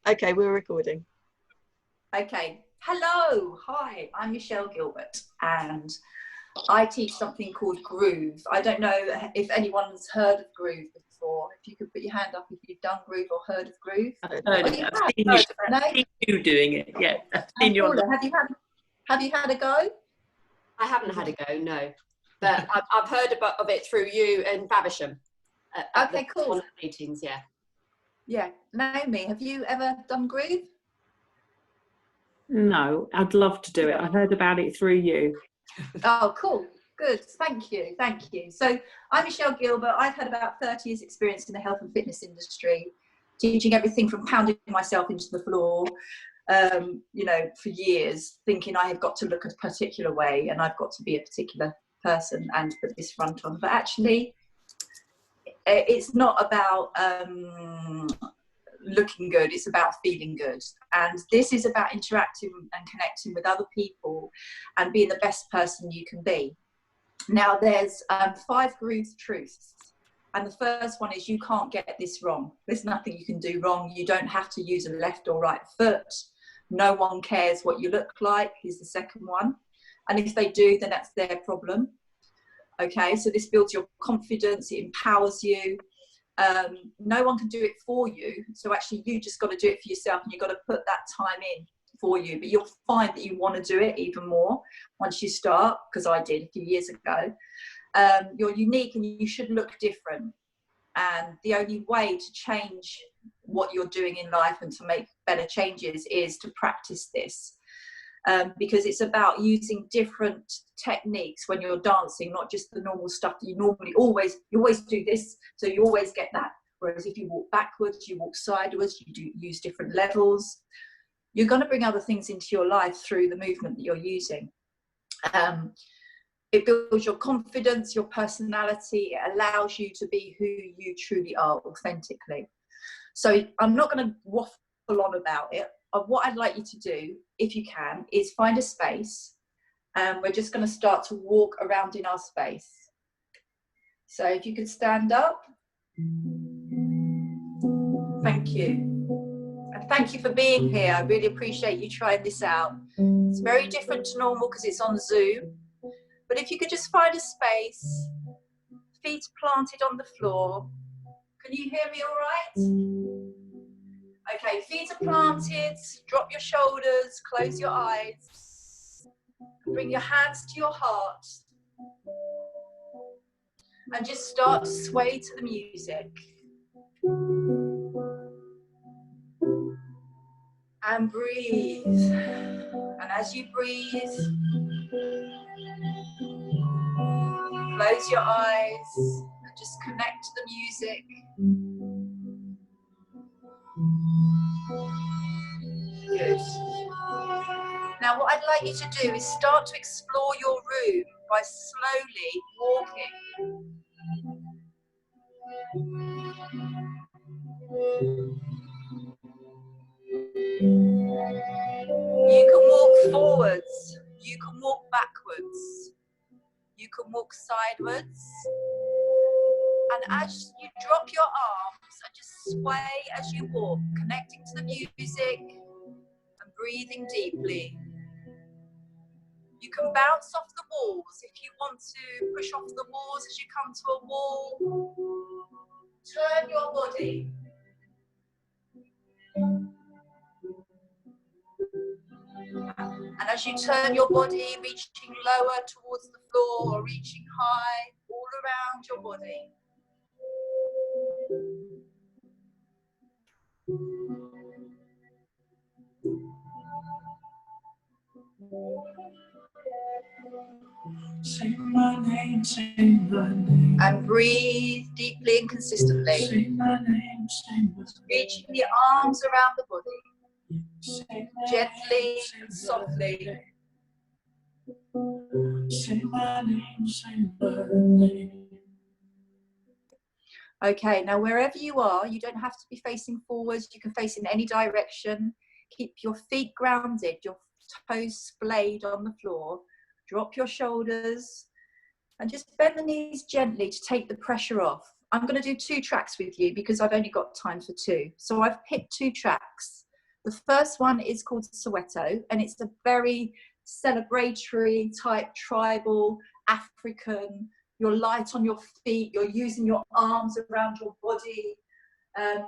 Okay, we're recording. Okay. Hello. Hi, I'm Michelle Gilbert and I teach something called Groove. I don't know if anyone's heard of Groove before. If you could put your hand up if you've done Groove or heard of Groove. I've seen you doing it. Yeah, I've seen you on Have you had a go? I haven't had a go, no. But I've heard of it through you and Faversham. Okay, cool. One of the meetings, yeah. Yeah. Naomi, have you ever done Groove? No, I'd love to do it. I heard about it through you. Oh, cool. Good. Thank you. Thank you. So I'm Michelle Gilbert. I've had about 30 years experience in the health and fitness industry, teaching everything from pounding myself into the floor, for years, thinking I have got to look a particular way and I've got to be a particular person and put this front on. But actually, it's not about looking good, it's about feeling good. And this is about interacting and connecting with other people and being the best person you can be. Now, there's 5 Groove truths. And the first one is you can't get this wrong. There's nothing you can do wrong. You don't have to use a left or right foot. No one cares what you look like is the second one. And if they do, then that's their problem. Okay, so this builds your confidence, it empowers you. No one can do it for you. So actually you just got to do it for yourself and you've got to put that time in for you. But you'll find that you want to do it even more once you start, because I did a few years ago. You're unique and you should look different. And the only way to change what you're doing in life and to make better changes is to practice this. Because it's about using different techniques when you're dancing, not just the normal stuff that you normally always do this, so you always get that. Whereas if you walk backwards, you walk sideways, you do use different levels. You're going to bring other things into your life through the movement that you're using. It builds your confidence, your personality. It allows you to be who you truly are authentically. So I'm not going to waffle on about it. What I'd like you to do, if you can, is find a space. And we're just going to start to walk around in our space. So if you could stand up. Thank you. And thank you for being here. I really appreciate you trying this out. It's very different to normal because it's on Zoom. But if you could just find a space, feet planted on the floor. Can you hear me all right? Okay, feet are planted, drop your shoulders, close your eyes, bring your hands to your heart, and just start to sway to the music. And breathe. And as you breathe, close your eyes and just connect to the music. Good. Now what I'd like you to do is start to explore your room by slowly walking. You can walk forwards, you can walk backwards, you can walk sideways. And as you drop your arms and just sway as you walk, connecting to the music and breathing deeply. You can bounce off the walls if you want to push off the walls as you come to a wall. Turn your body. And as you turn your body, reaching lower towards the floor or reaching high all around your body. Say my name, say my name. And breathe deeply and consistently. Say my name, say my name. Reaching the arms around the body. Gently and softly. Say my name, say my name. Okay, now wherever you are, you don't have to be facing forwards. You can face in any direction. Keep your feet grounded, your toes splayed on the floor. Drop your shoulders and just bend the knees gently to take the pressure off. I'm going to do 2 tracks with you because I've only got time for 2. So I've picked 2 tracks. The first one is called Soweto, and it's a very celebratory type, tribal, African. You're light on your feet, you're using your arms around your body.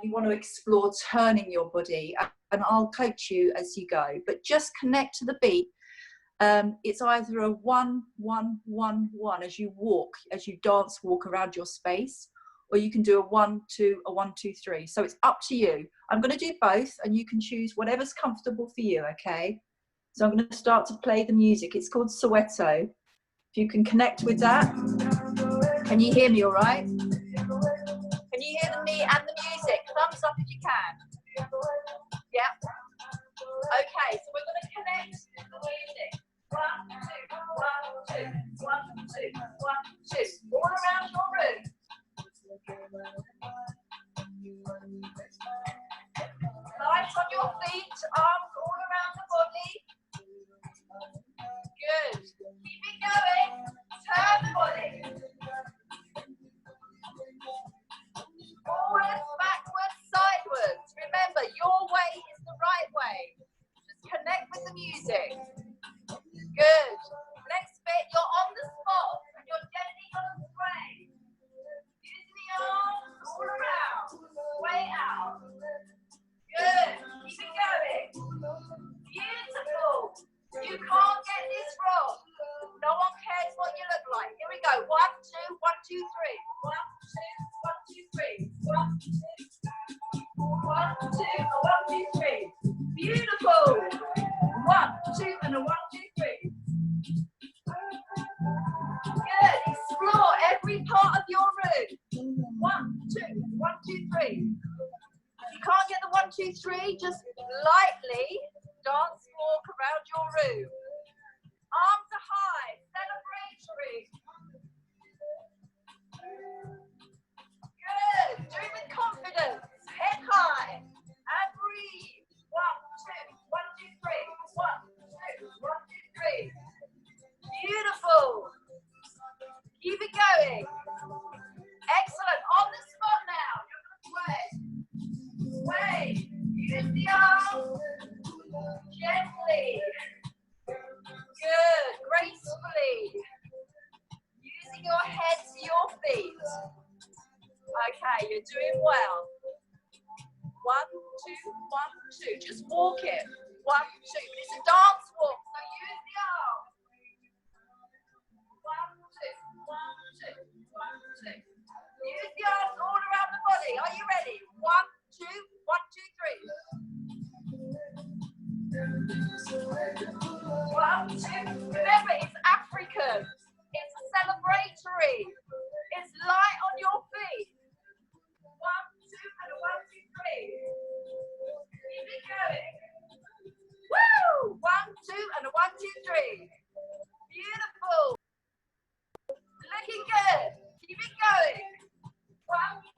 You want to explore turning your body, and I'll coach you as you go, but just connect to the beat. It's either a 1, 1, 1, 1 as you walk, as you dance, walk around your space, or you can do a 1, 2, a 1, 2, 3. So it's up to you. I'm going to do both, and you can choose whatever's comfortable for you, okay? So I'm going to start to play the music. It's called Soweto. If you can connect with that. Can you hear me all right? Can you hear me and the music? Thumbs up if you can. Yeah. Okay, so we're going to connect to the music. 1, 2, 1, 2, 1, 2, 1, 2. All around your room. Light on your feet, arms all around the body. Good. Keep it going. Turn the body. Forwards, backwards, sideways. Remember, your way is the right way. Just connect with the music. Good. Next bit, you're on the spot and you're gently going to sway. Using the arms all around. Sway out. Good. Keep it going. Beautiful. You can't get this wrong. No one cares what you look like. Here we go. 1, 2, 1, 2, 3. 1, 2, 1, 2, 3. 1, 2, 1, 2, 3. Beautiful. 1, 2, and a 1, 2, 3. Good. Explore every part of your room. 1, 2, 1, 2, 3. If you can't get the 1, 2, 3, just lightly dance walk around your room. Arms are high, celebratory. Good. Do it with confidence. Head high and breathe. 1, 2, 1, 2, 3. 1, 2, 1, 2, 3. Beautiful. Keep it going. Excellent. On the spot now. You're going to sway. Sway. Use the arms. Gently. Good. Gracefully. Using your head to your feet. Okay, you're doing well. 1, 2, 1, 2. Just walk it. 1, 2. It's a dance walk, so use the arms. 1, 2, 1, 2, 1, 2. Use the arms all around the body. Are you ready? 1, 2, 1, 2, 3. 1, 2. Remember, it's African. It's celebratory. It's light on your feet. 1, 2, and a 1, 2, 3. Keep it going. Woo! 1, 2, and a 1, 2, 3. Beautiful. Looking good. Keep it going. 1, 2.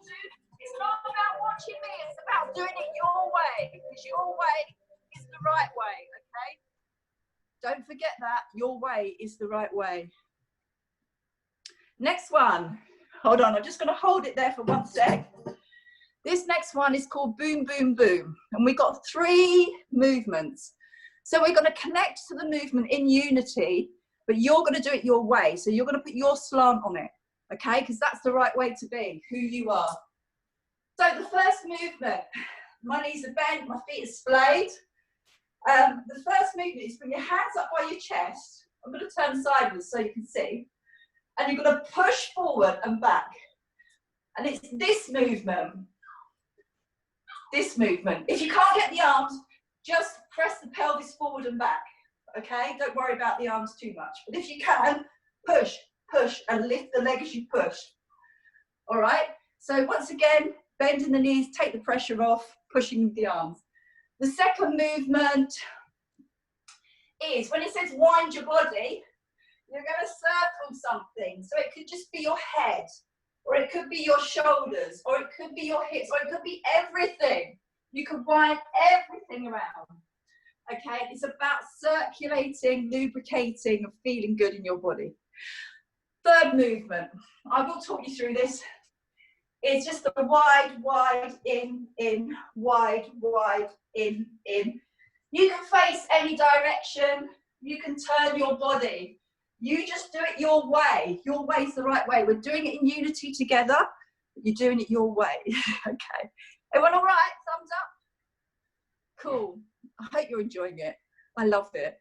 It's not about watching me. It's about doing it your way. Because your way is the right way. Okay? Don't forget that. Your way is the right way. Next one. Hold on. I'm just going to hold it there for 1 sec. This next one is called Boom, Boom, Boom. And we've got 3 movements. So we're going to connect to the movement in unity, but you're going to do it your way. So you're going to put your slant on it, okay? Because that's the right way to be, who you are. So the first movement, my knees are bent, my feet are splayed. The first movement is bring your hands up by your chest. I'm going to turn sideways so you can see. And you're going to push forward and back. And it's this movement. This movement. If you can't get the arms, just press the pelvis forward and back. Okay? Don't worry about the arms too much. But if you can, push, push, and lift the leg as you push. All right? So once again, bending the knees, take the pressure off, pushing with the arms. The second movement is, when it says wind your body, you're going to circle something. So it could just be your head, or it could be your shoulders, or it could be your hips, or it could be everything. You can wind everything around. Okay, it's about circulating, lubricating, and feeling good in your body. Third movement, I will talk you through this. is just the wide, wide, in, wide, in. You can face any direction. You can turn your body. You just do it your way. Your way's the right way. We're doing it in unity together. You're doing it your way. Okay. Everyone all right? Thumbs up? Cool. I hope you're enjoying it. I love it.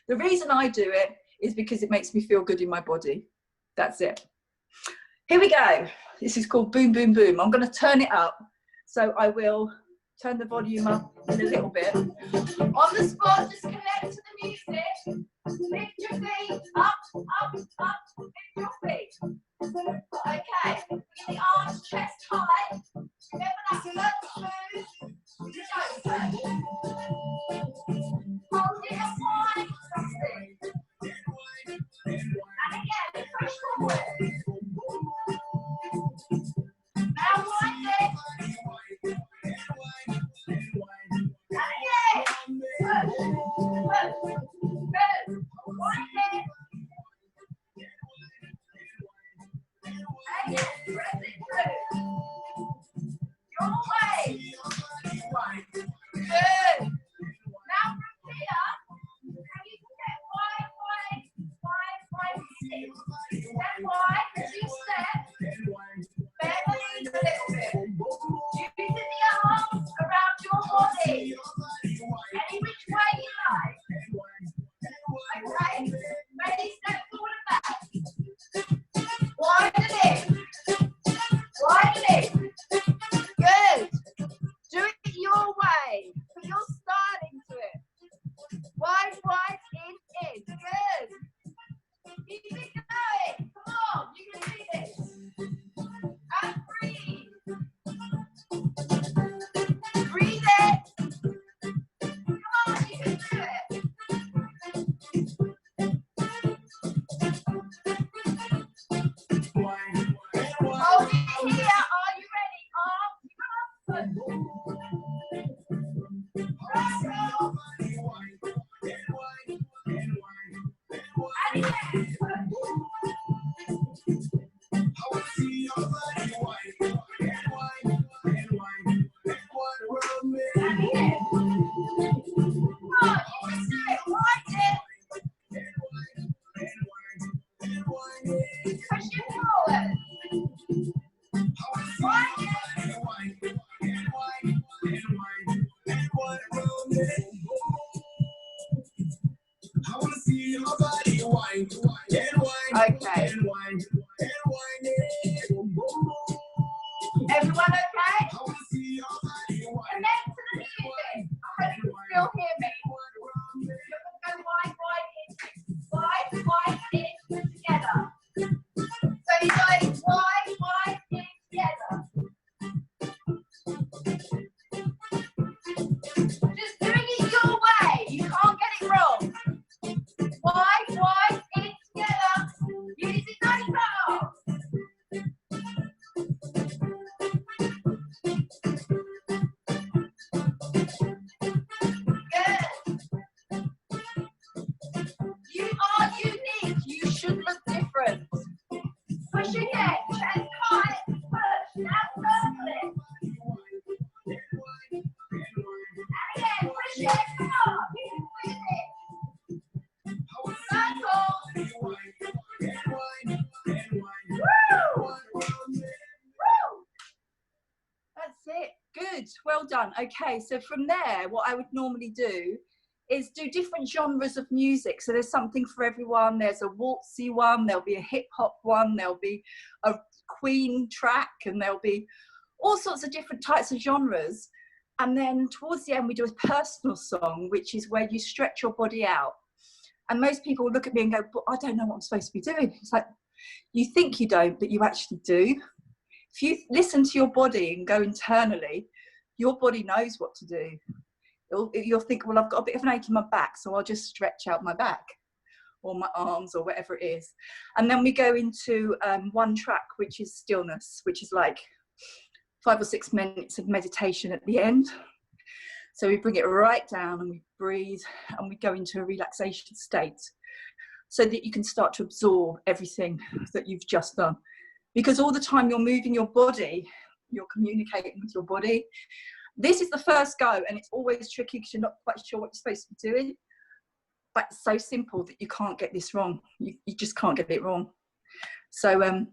The reason I do it is because it makes me feel good in my body. That's it. Here we go. This is called Boom, Boom, Boom. I'm going to turn it up. So I will turn the volume up in a little bit. On the spot, just connect to the music. Lift your feet up, up, up. Lift your feet. Okay. Bring the arms, chest high. Remember that slow smooth. Hold it up wide. That's it. And again, push forward. Now wind it. And again. Push. Push. Good. Wind it. And again, press it through. Your way. Good. Now from here, can you step wide, wide, wide, wide, step wide, two steps, bend the knees a little bit. Using the arms around your body, any which way you like. Okay, ready, step forward and back. Widen it, widen it. Good. Do it your way. Put your style into it. Wide, wide, in. Good. Keep it going. Come on, you can do this. And breathe. Breathe it. Come on, you can do it. Hold it here. Are you ready? Arms up. And again. Okay. Everyone okay? Connect to the music. I hope you can still hear me. You're going to go wide, wide, in together. So you're going wide, in together. Just doing it your way. You can't get it wrong. Wide, in together. Using those arms. Good. You are unique. You should look different. Push again. Chest high. Push. Now circle it. And again, push it. Come on. You can do it. Circle. Woo! Woo! That's it. Good. Well done. Okay, so from there, what I would normally do is do different genres of music. So there's something for everyone. There's a waltzy one, there'll be a hip hop one, there'll be a Queen track, and there'll be all sorts of different types of genres. And then towards the end, we do a personal song, which is where you stretch your body out. And most people look at me and go, but I don't know what I'm supposed to be doing. It's like, you think you don't, but you actually do. If you listen to your body and go internally, your body knows what to do. You'll think, well, I've got a bit of an ache in my back, so I'll just stretch out my back or my arms or whatever it is. And then we go into one track, which is stillness, which is like 5 or 6 minutes of meditation at the end. So we bring it right down and we breathe and we go into a relaxation state so that you can start to absorb everything that you've just done. because all the time you're moving your body, you're communicating with your body. This is the first go, and it's always tricky because you're not quite sure what you're supposed to be doing. But it's so simple that you can't get this wrong. You just can't get it wrong. So,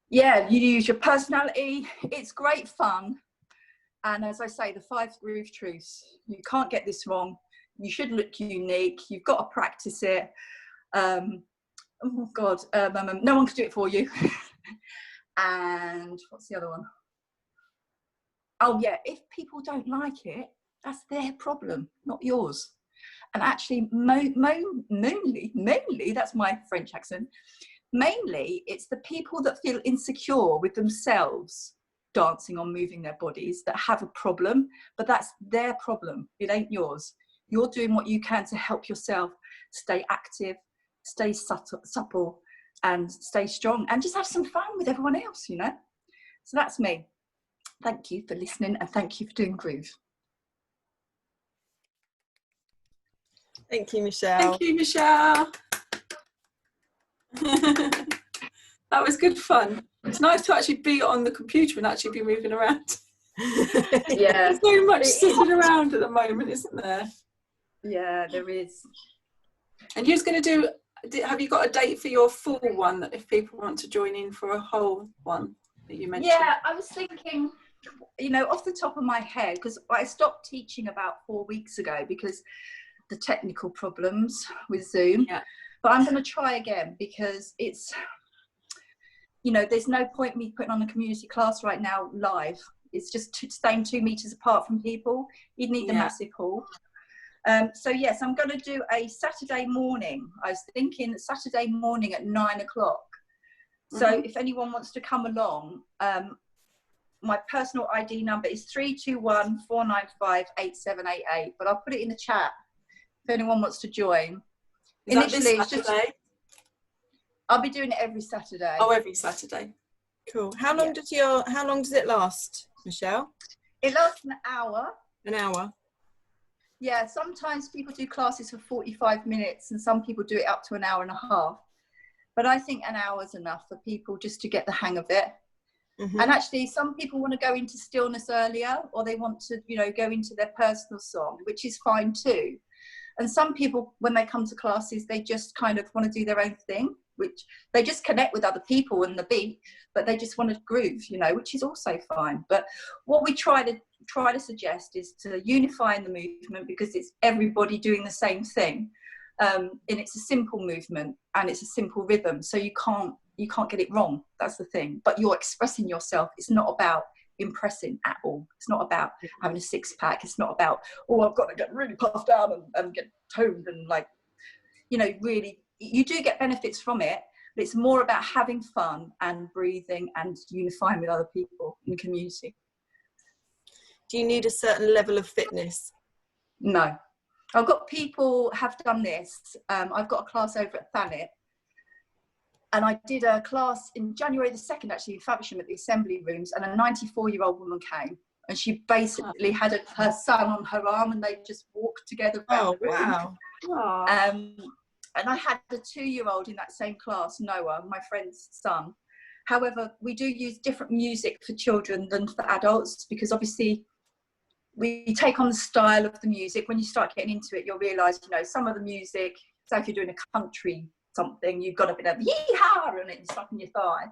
yeah, you use your personality. It's great fun. And as I say, the 5 groove truths. You can't get this wrong. You should look unique. You've got to practice it. Oh, God. No one can do it for you. And what's the other one? Oh, yeah, if people don't like it, that's their problem, not yours. And actually, mainly, that's my French accent, mainly it's the people that feel insecure with themselves dancing or moving their bodies that have a problem, but that's their problem. It ain't yours. You're doing what you can to help yourself stay active, stay supple, and stay strong, and just have some fun with everyone else, you know? So that's me. Thank you for listening, and thank you for doing Groove. Thank you, Michelle. Thank you, Michelle. That was good fun. It's nice to actually be on the computer and actually be moving around. Yeah. There's so much sitting around at the moment, isn't there? Yeah, there is. And you're going to have you got a date for your full one, that if people want to join in for a whole one that you mentioned? Yeah, I was thinking, you know, off the top of my head, because I stopped teaching about 4 weeks ago because the technical problems with Zoom. Yeah. But I'm going to try again, because it's, you know, there's no point me putting on a community class right now live. It's just staying 2 meters apart from people. You'd need the massive hall. So yes, I'm going to do a Saturday morning. I was thinking Saturday morning at 9 o'clock. So if anyone wants to come along, my personal ID number is 321-495-8788. But I'll put it in the chat if anyone wants to join. Is that this Saturday? I'll be doing it every Saturday. Oh, every Saturday. Cool. How long does it last, Michelle? It lasts an hour. An hour. Yeah, sometimes people do classes for 45 minutes and some people do it up to an hour and a half. But I think an hour is enough for people just to get the hang of it. And actually, some people want to go into stillness earlier, or they want to, you know, go into their personal song, which is fine too. And some people, when they come to classes, they just kind of want to do their own thing, which they just connect with other people and the beat, but they just want to groove, you know, which is also fine. But what we try to suggest is to unify in the movement, because it's everybody doing the same thing. And it's a simple movement and it's a simple rhythm. So you can't get it wrong. That's the thing. But you're expressing yourself. It's not about impressing at all. It's not about having a six-pack. It's not about, oh, I've got to get really puffed out and get toned and, like, you know, really, you do get benefits from it, but it's more about having fun and breathing and unifying with other people in the community. Do you need a certain level of fitness? No. I've got people have done this. I've got a class over at Thanet, and I did a class in January the 2nd, actually, in Faversham at the assembly rooms, and a 94-year-old woman came, and she basically had her son on her arm, and they just walked together around the room. Wow. And I had a 2-year-old in that same class, Noah, my friend's son. However, we do use different music for children than for adults, because obviously we take on the style of the music. When you start getting into it, you'll realise, you know, some of the music, so if you're doing a country something, you've got a bit of yee-haw and it's stuck in your thigh.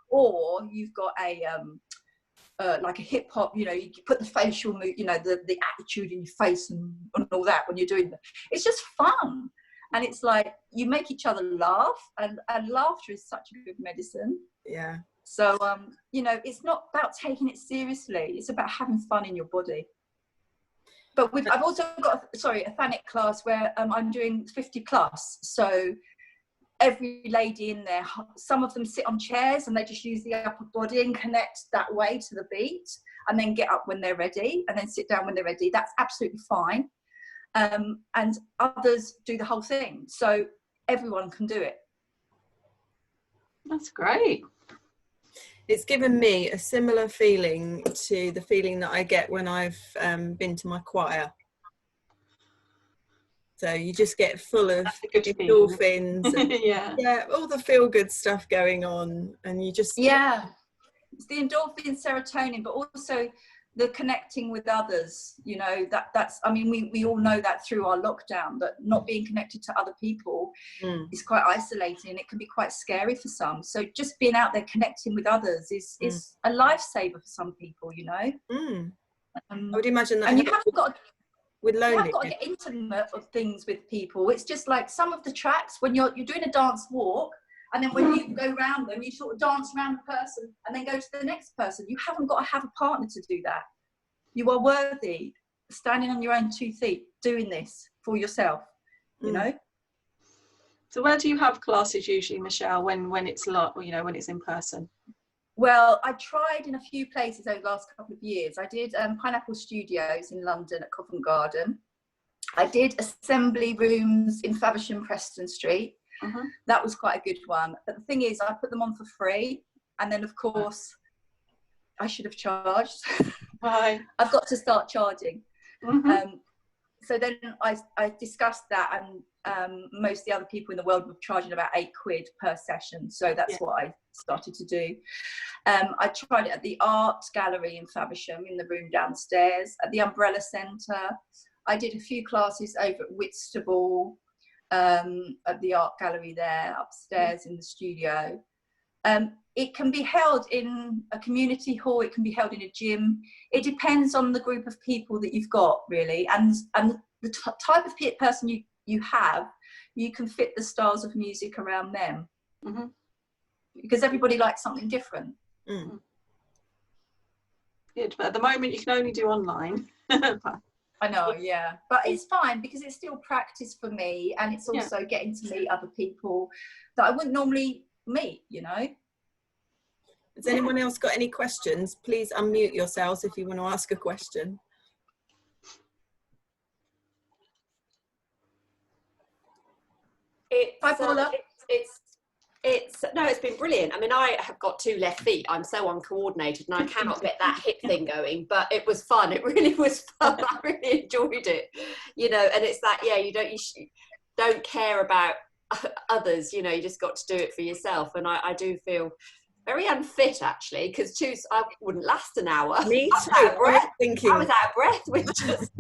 Or you've got a like a hip hop, you know, you put the facial move, you know, the attitude in your face and all that when you're doing it. It's just fun. And it's like, you make each other laugh, and laughter is such a good medicine. Yeah. So, you know, it's not about taking it seriously. It's about having fun in your body. But I've also got, a Thanet class where I'm doing 50 plus. So every lady in there, some of them sit on chairs and they just use the upper body and connect that way to the beat, and then get up when they're ready and then sit down when they're ready. That's absolutely fine. And others do the whole thing. So everyone can do it. That's great. It's given me a similar feeling to the feeling that I get when I've been to my choir. So you just get full of That's a good feeling. endorphins and Yeah. all the feel good stuff going on, and you just it's the endorphin, serotonin, but also the connecting with others. You know, that's I mean, we all know that through our lockdown, that not being connected to other people is quite isolating, and it can be quite scary for some. So just being out there connecting with others is a lifesaver for some people, you know. I would imagine that, and you haven't got with loneliness. You haven't got to get intimate of things with people. It's just like some of the tracks when you're doing a dance walk, and then when you go around them, you sort of dance around the person and then go to the next person. You haven't got to have a partner to do that. You are worthy, standing on your own 2 feet, doing this for yourself, you know. So where do you have classes usually, Michelle, when it's when it's in person? Well, I tried in a few places over the last couple of years. I did Pineapple Studios in London at Covent Garden. I did Assembly Rooms in Faversham, Preston Street. That was quite a good one. But the thing is, I put them on for free. And then, of course, I should have charged. I've got to start charging. So then I discussed that, and most of the other people in the world were charging about £8 per session. So that's what I started to do. I tried it at the Art Gallery in Faversham, in the room downstairs, at the Umbrella Centre. I did a few classes over at Whitstable, at the Art Gallery there, upstairs in the studio. It can be held in a community hall, it can be held in a gym. It depends on the group of people that you've got, really, and the type of person you have. You can fit the styles of music around them, because everybody likes something different. Good, but at the moment you can only do online. I know, yeah, but it's fine because it's still practice for me, and it's also getting to meet other people that I wouldn't normally meet, you know. Has anyone else got any questions? Please unmute yourselves if you want to ask a question. It's been brilliant. I mean, I have got 2 left feet. I'm so uncoordinated and I cannot get that hip thing going, but it was fun. It really was fun. I really enjoyed it, you know. And it's that, you don't care about others, you know, you just got to do it for yourself. And I do feel very unfit, actually, because I wouldn't last an hour. Me too. I was out of breath with just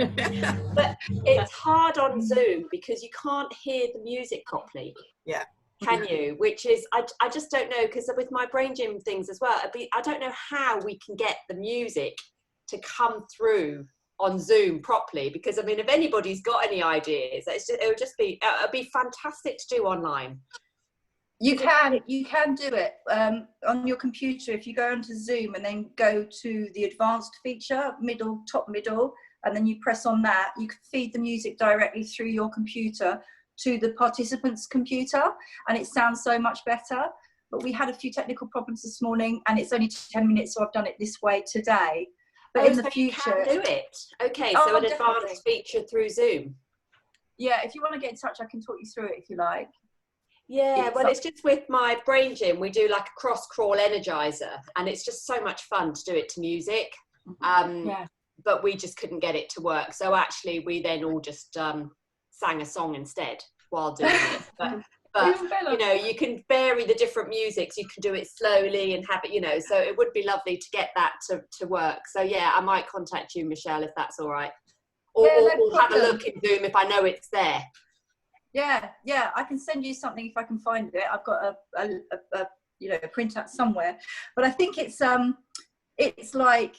but it's hard on Zoom because you can't hear the music properly. Can you? Which is, I just don't know, because with my brain gym things as well, I don't know how we can get the music to come through on Zoom properly, because I mean, if anybody's got any ideas, it'll be fantastic to do online. You can do it on your computer. If you go onto Zoom and then go to the advanced feature, top middle, and then you press on that, you can feed the music directly through your computer to the participant's computer, and it sounds so much better. But we had a few technical problems this morning, and it's only 10 minutes, so I've done it this way today. But in the future, you can do it. Okay, so an advanced feature through Zoom. Yeah, if you want to get in touch, I can talk you through it if you like. Yeah, well, it's just with my brain gym, we do like a cross crawl energizer, and it's just so much fun to do it to music. But we just couldn't get it to work, so actually we then all just sang a song instead while doing it. But you know, you can vary the different musics, you can do it slowly and have it, you know, so it would be lovely to get that to work. So yeah, I might contact you, Michelle, if that's all right, or we'll have a look in Zoom if I know it's there. Yeah, I can send you something if I can find it. I've got a printout somewhere. But I think it's like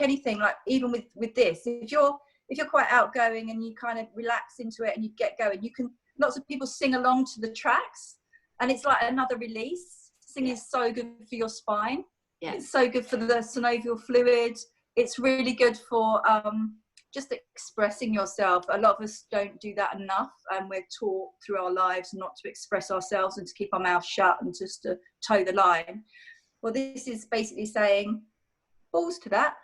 anything, like even with this, if you're quite outgoing and you kind of relax into it and you get going, lots of people sing along to the tracks, and it's like another release. Singing is so good for your spine. It's so good for the synovial fluid. It's really good for just expressing yourself. A lot of us don't do that enough, and we're taught through our lives not to express ourselves and to keep our mouth shut and just to toe the line. Well, this is basically saying balls to that.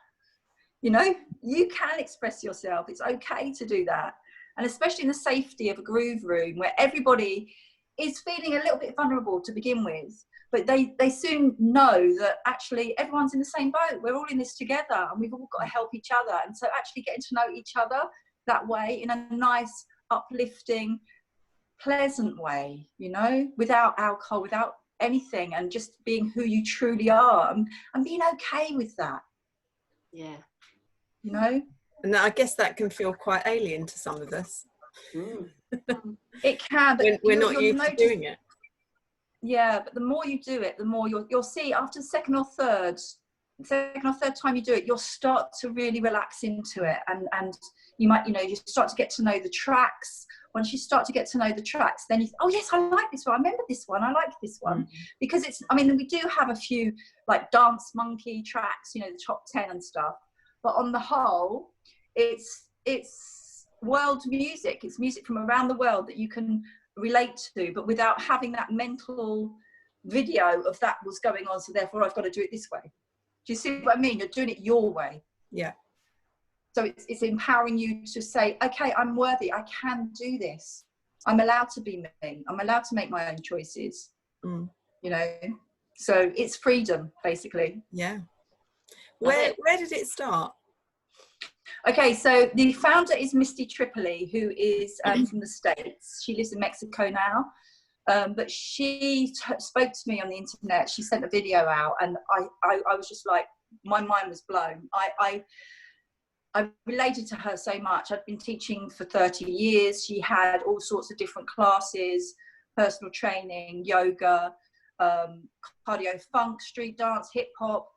You know, you can express yourself. It's okay to do that. And especially in the safety of a groove room where everybody is feeling a little bit vulnerable to begin with, but they soon know that actually everyone's in the same boat. We're all in this together, and we've all got to help each other. And so actually getting to know each other that way in a nice, uplifting, pleasant way, you know, without alcohol, without anything, and just being who you truly are, and being okay with that. Yeah. You know? And I guess that can feel quite alien to some of us. It can, but we're not used to doing it. Yeah, but the more you do it, the more you'll see after the second or third time you do it, you'll start to really relax into it, and you might, you know, you start to get to know the tracks. Once you start to get to know the tracks, then you oh yes, I like this one, I remember this one, I like this one. Because it's, I mean, we do have a few like Dance Monkey tracks, you know, the top 10 and stuff, but on the whole, it's world music. It's music from around the world that you can relate to, but without having that mental video of that was going on, so therefore I've got to do it this way. Do you see what I mean? You're doing it your way. Yeah. So it's empowering you to say, okay, I'm worthy, I can do this, I'm allowed to be me, I'm allowed to make my own choices. You know, so it's freedom, basically. Yeah. Where did it start? Okay, so the founder is Misty Tripoli, who is from the States. She lives in Mexico now, but she spoke to me on the internet. She sent a video out, and I was just like, my mind was blown. I related to her so much. I'd been teaching for 30 years. She had all sorts of different classes, personal training, yoga, cardio, funk, street dance, hip hop,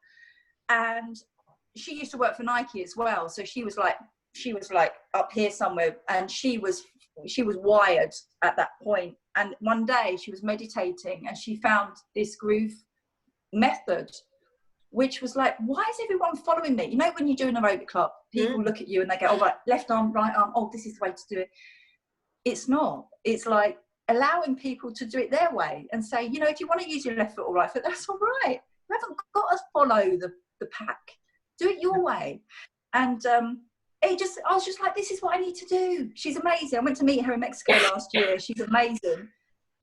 and she used to work for Nike as well. So she was like up here somewhere, and she was wired at that point. And one day she was meditating and she found this groove method, which was like, why is everyone following me? You know, when you do an aerobic club, people look at you and they go, oh, right, left arm, right arm, oh, this is the way to do it. It's not. It's like allowing people to do it their way and say, you know, if you want to use your left foot or right foot, that's all right. You haven't got to follow the pack. Do it your way. And I was just like, this is what I need to do. She's amazing. I went to meet her in Mexico last year. She's amazing.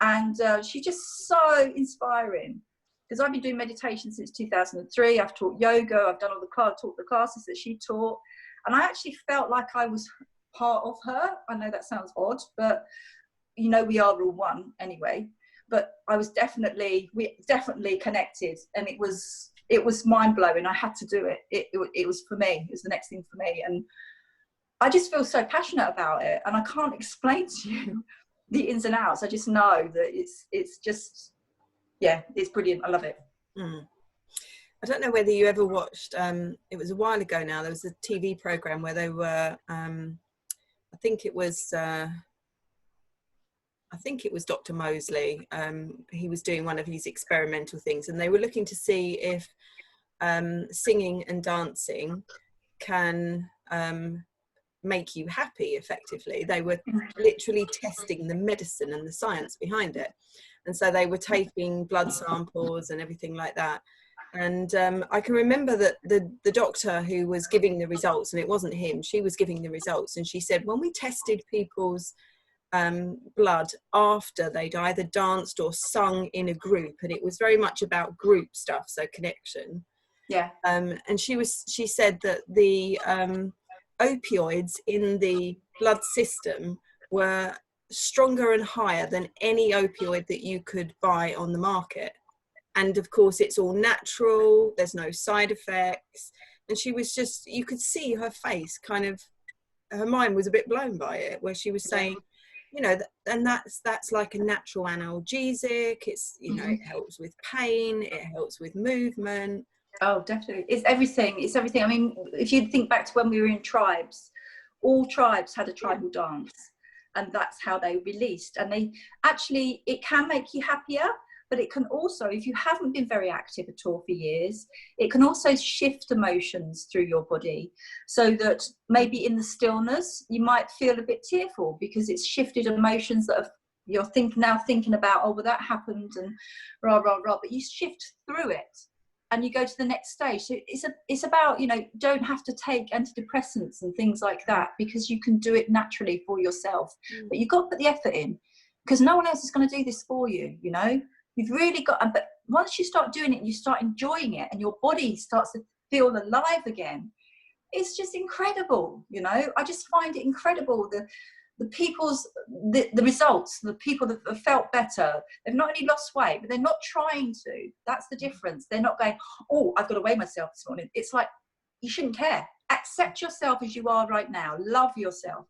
And she's just so inspiring. Because I've been doing meditation since 2003. I've taught yoga. I've done all taught the classes that she taught. And I actually felt like I was part of her. I know that sounds odd, but you know, we are all one anyway. But we definitely connected, and it was mind blowing. I had to do it. It was for me. It was the next thing for me, and I just feel so passionate about it. And I can't explain to you the ins and outs. I just know that it's just, yeah, it's brilliant. I love it. I don't know whether you ever watched. It was a while ago now. There was a TV program where they were. I think it was Dr. Mosley. He was doing one of his experimental things, and they were looking to see if singing and dancing can make you happy effectively. They were literally testing the medicine and the science behind it. And so they were taking blood samples and everything like that. And I can remember that the doctor who was giving the results, and it wasn't him, she was giving the results, and she said, when we tested people's blood after they'd either danced or sung in a group, and it was very much about group stuff, so connection. Yeah. And she said that the opioids in the blood system were stronger and higher than any opioid that you could buy on the market. And of course, it's all natural, there's no side effects. And she was just, you could see her face kind of, her mind was a bit blown by it, where she was saying, you know, and that's like a natural analgesic. It's, you know, it helps with pain, it helps with movement. Oh, definitely. It's everything. It's everything. I mean, if you think back to when we were in tribes, all tribes had a tribal dance, and that's how they released. And they actually, it can make you happier, but it can also, if you haven't been very active at all for years, it can also shift emotions through your body, so that maybe in the stillness, you might feel a bit tearful because it's shifted emotions that you're now thinking about, oh, well, that happened and rah, rah, rah, but you shift through it. And you go to the next stage. So it's about, you know, don't have to take antidepressants and things like that, because you can do it naturally for yourself. But you've got to put the effort in, because no one else is going to do this for you, you know. You've really got, but once you start doing it, you start enjoying it, and your body starts to feel alive again. It's just incredible, you know. I just find it incredible, the results, the people that have felt better, they've not only lost weight, but they're not trying to. That's the difference. They're not going, oh, I've got to weigh myself this morning. It's like, you shouldn't care. Accept yourself as you are right now. Love yourself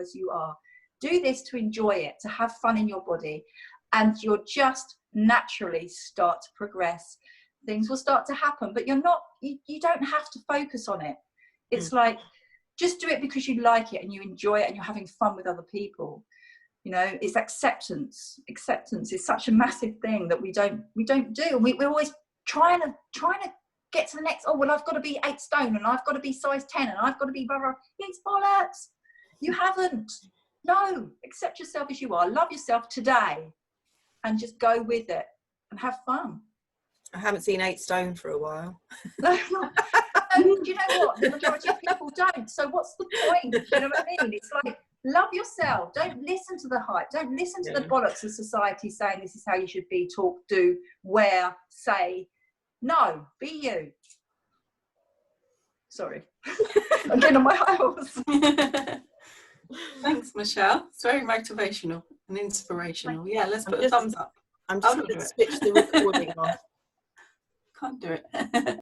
as you are. Do this to enjoy it, to have fun in your body, and you'll just naturally start to progress. Things will start to happen, but you don't have to focus on it. It's like, just do it because you like it and you enjoy it and you're having fun with other people. You know, it's acceptance. Acceptance is such a massive thing that we don't do. And we're always trying to get to the next, oh, well, I've got to be 8 stone and I've got to be size 10 and I've got to be blah, blah. It's bollocks. You haven't. No, accept yourself as you are. Love yourself today and just go with it and have fun. I haven't seen 8 stone for a while. No, do you know what? The majority of people don't. So what's the point? Do you know what I mean? It's like, love yourself. Don't listen to the hype. Don't listen to the bollocks of society saying this is how you should be, talk, do, wear, say. No, be you. Sorry. I'm getting on my high horse. Thanks, Michelle. It's very motivational and inspirational. Yeah, let's put a thumbs up. I'm just going to switch the recording off. Can't do it.